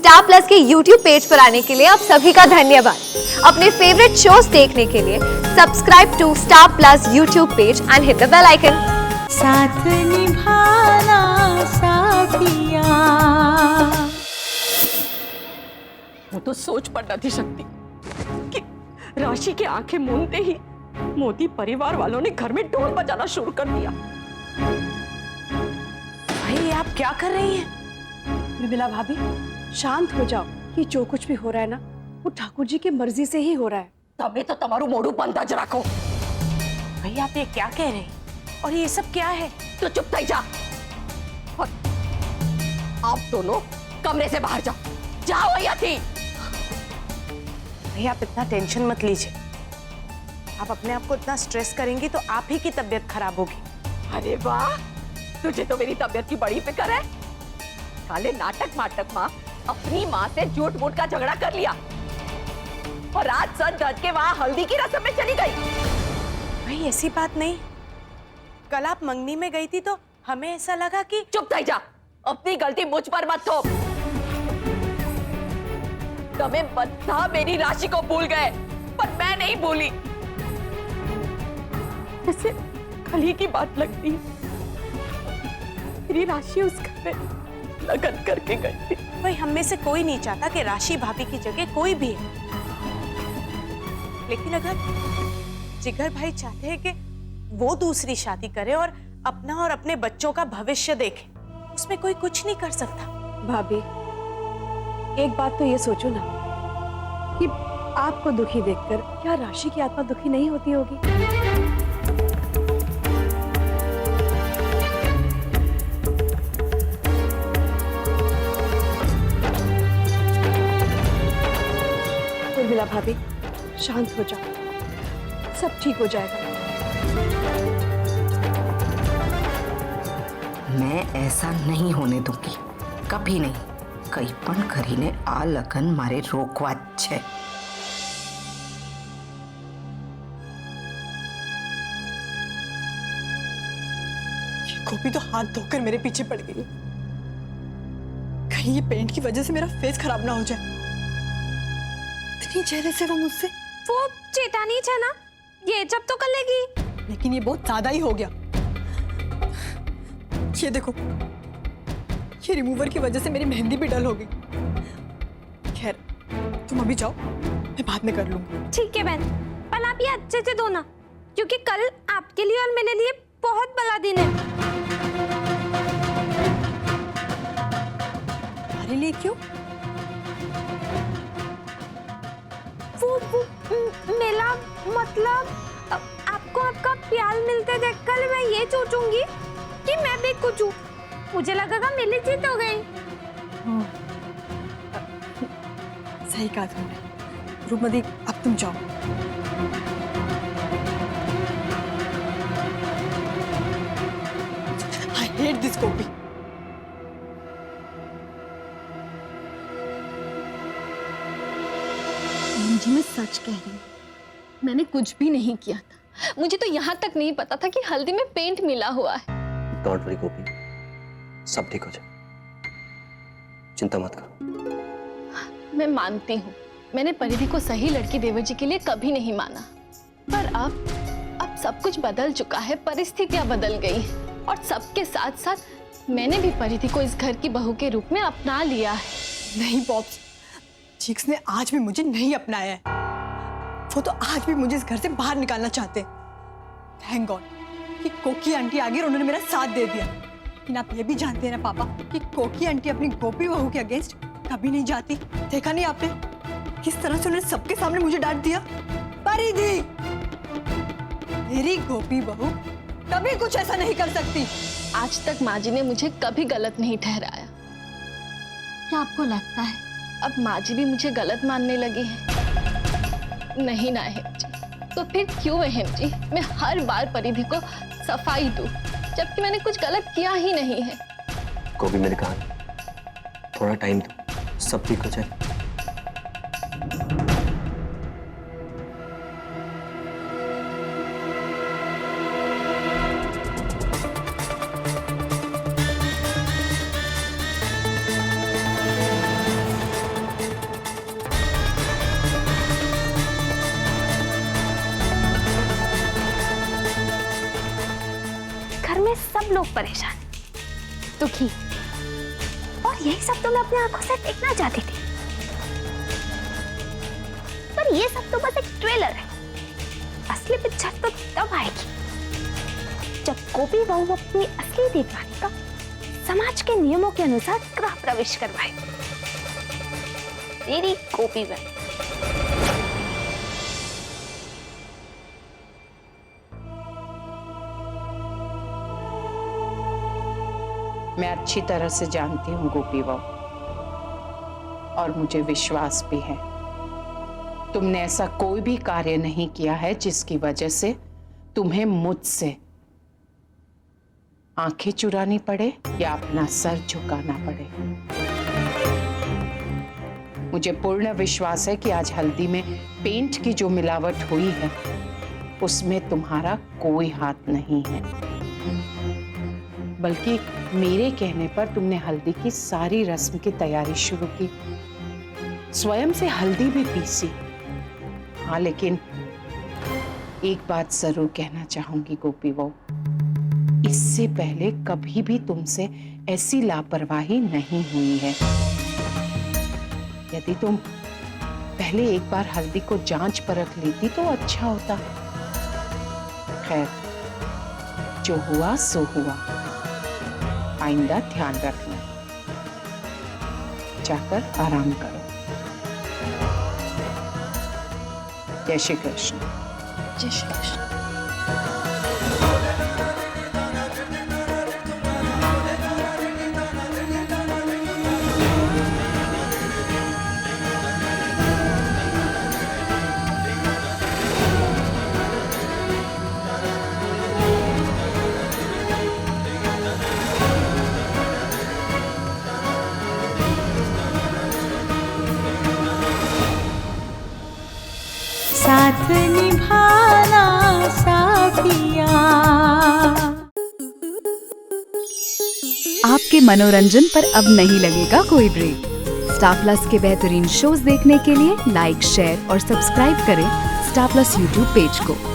Star plus के YouTube page पर आने के लिए आप सभी का धन्यवाद। अपने फेवरेट शोज देखने के लिए subscribe to Star Plus YouTube page and hit the bell icon. Saath Nibhaana साथिया। वो तो सोच पर न थी सकती कि राशि की आंखें मूंदते ही मोदी परिवार वालों ने घर में ढोल बजाना शुरू कर दिया। भाई आप क्या कर रही हैं? निर्मला भाभी शांत हो जाओ। ये जो कुछ भी हो रहा है ना वो ठाकुर जी की मर्जी से ही हो रहा है। तबे तो तुम्हारू मोड़ू बंद ज रखो। भाई आप ये क्या कह रहे हैं और ये सब क्या है? तो चुप थी जा और आप दोनों कमरे से बाहर जाओ। जाओ या थी। भाई आप इतना टेंशन मत लीजिए। आप अपने आप को इतना स्ट्रेस करेंगी तो आप ही की तबीयत खराब होगी। अरे वाह, तुझे तो मेरी तबीयत की बड़ी फिक्र है। काले नाटक माटक माँ अपनी माँ से झूठ मूठ का झगड़ा कर लिया और आज सच धज के वहां हल्दी की रस्म में चली गई। भाई ऐसी बात नहीं। कल आप मंगनी में गई थी तो हमें ऐसा लगा कि चुप थी जा। अपनी गलती मुझ पर मत थोप। तुम्हें बता मेरी राशि को भूल गए पर मैं नहीं भूली। जैसे कल ही की बात लगती है। मेरी राशि उस घर में लगन करके गई थी। भाई हम में से कोई नहीं चाहता कि राशि भाभी की जगह कोई भी है, लेकिन अगर जिगर भाई चाहते हैं कि वो दूसरी शादी करे और अपना और अपने बच्चों का भविष्य देखे, उसमें कोई कुछ नहीं कर सकता। भाभी एक बात तो ये सोचो ना कि आपको दुखी देखकर क्या राशि की आत्मा दुखी नहीं होती होगी? उर्मिला भाभी शांत हो जाओ, सब ठीक हो जाएगा। मैं ऐसा नहीं होने दूंगी, कभी नहीं। कई पण કરીને आ लगन मारे रोकवा छे। गोपी तो हाथ धोकर मेरे पीछे पड़ गई। कहीं ये पेंट की वजह से मेरा फेस खराब ना हो जाए। इतनी जेलस है वो मुझसे। वो चेतानी है ना, ये जब तो कर लेगी। लेकिन ये बहुत ज्यादा ही हो गया। ये देखो, ये रिमूवर की वजह से मेरी मेहंदी भी डल हो गई। खैर तुम अभी जाओ, मैं बाद में कर लूंगी। ठीक है बहन, पर आप ये अच्छे से धोना क्योंकि कल आपके लिए और मेरे लिए बहुत बड़ा दिन है। हमारे लिए क्यों? वो मेरा मतलब आपको आपका प्यार मिलते देखकर मैं ये सोचूंगी कि मैं भी कुछ हूँ। मुझे लगेगा मेरी जीत हो गई। सही कहा तुमने। रूपमती अब तुम जाओ। I hate this गोपी। जी मैं सच कह रही हूँ, मैंने कुछ भी नहीं किया था। मुझे तो यहाँ तक नहीं पता था कि हल्दी में पेंट मिला हुआ है। डोंट वरी गोपी, सब ठीक हो जाए, चिंता मत करो। मैं मानती हूँ मैंने परिधि को सही लड़की देवर जी के लिए कभी नहीं माना, पर अब सब कुछ बदल चुका है, परिस्थितियां बदल गई हैं और सबके साथ साथ मैंने भी परिधि को इस घर की बहू के रूप में अपना लिया है। नहीं पॉप्स, चीक्स ने आज भी मुझे नहीं अपनाया है। वो तो आज भी मुझे इस घर से बाहर निकालना चाहते हैं। थैंक गॉड कि कोकी आंटी आ गई और उन्होंने मेरा साथ दे दिया। लेकिन आप ये भी जानते हैं ना पापा कि कोकी आंटी अपनी गोपी बहू के अगेंस्ट कभी नहीं जाती। देखा नहीं आपने किस तरह से उन्होंने सबके सामने मुझे डांट दिया? परिधि, मेरी गोपी बहू कभी कुछ ऐसा नहीं कर सकती। आज तक माँ जी ने मुझे कभी गलत नहीं ठहराया। क्या आपको लगता है अब माँ जी भी मुझे गलत मानने लगी है? नहीं ना अहम जी, तो फिर क्यों अहम जी मैं हर बार परिधि को सफाई दूं जबकि मैंने कुछ गलत किया ही नहीं है। गोपी मैंने कहा थोड़ा टाइम दो, सब ठीक हो जाए। सब लोग परेशान, दुखी, और यही सब तो मैं अपनी आंखों से देखना चाहती थी। पर ये सब तो बस एक ट्रेलर है, असली पिक्चर तो तब आएगी जब गोपी बहू अपनी असली देवरानी का समाज के नियमों के अनुसार गृह प्रवेश करवाए। तेरी गोपी बहू। मैं अच्छी तरह से जानती हूँ गोपी बहू, और मुझे विश्वास भी है तुमने ऐसा कोई भी कार्य नहीं किया है जिसकी वजह से तुम्हें मुझसे आंखें चुरानी पड़े या अपना सर झुकाना पड़े। मुझे पूर्ण विश्वास है कि आज हल्दी में पेंट की जो मिलावट हुई है उसमें तुम्हारा कोई हाथ नहीं है, बल्कि मेरे कहने पर तुमने हल्दी की सारी रस्म की तैयारी शुरू की, स्वयं से हल्दी भी पीसी। हाँ, लेकिन एक बात जरूर कहना चाहूंगी गोपी बहू, इससे पहले कभी भी तुमसे ऐसी लापरवाही नहीं हुई है। यदि तुम पहले एक बार हल्दी को जांच परख लेती तो अच्छा होता। खैर, जो हुआ सो हुआ, आइंदा ध्यान रखना। जाकर आराम करो। जय श्री कृष्ण। जय श्री कृष्ण। साथ निभाना साथिया। आपके मनोरंजन पर अब नहीं लगेगा कोई ब्रेक। स्टार प्लस के बेहतरीन शोज देखने के लिए लाइक, शेयर और सब्सक्राइब करें स्टार प्लस यूट्यूब पेज को।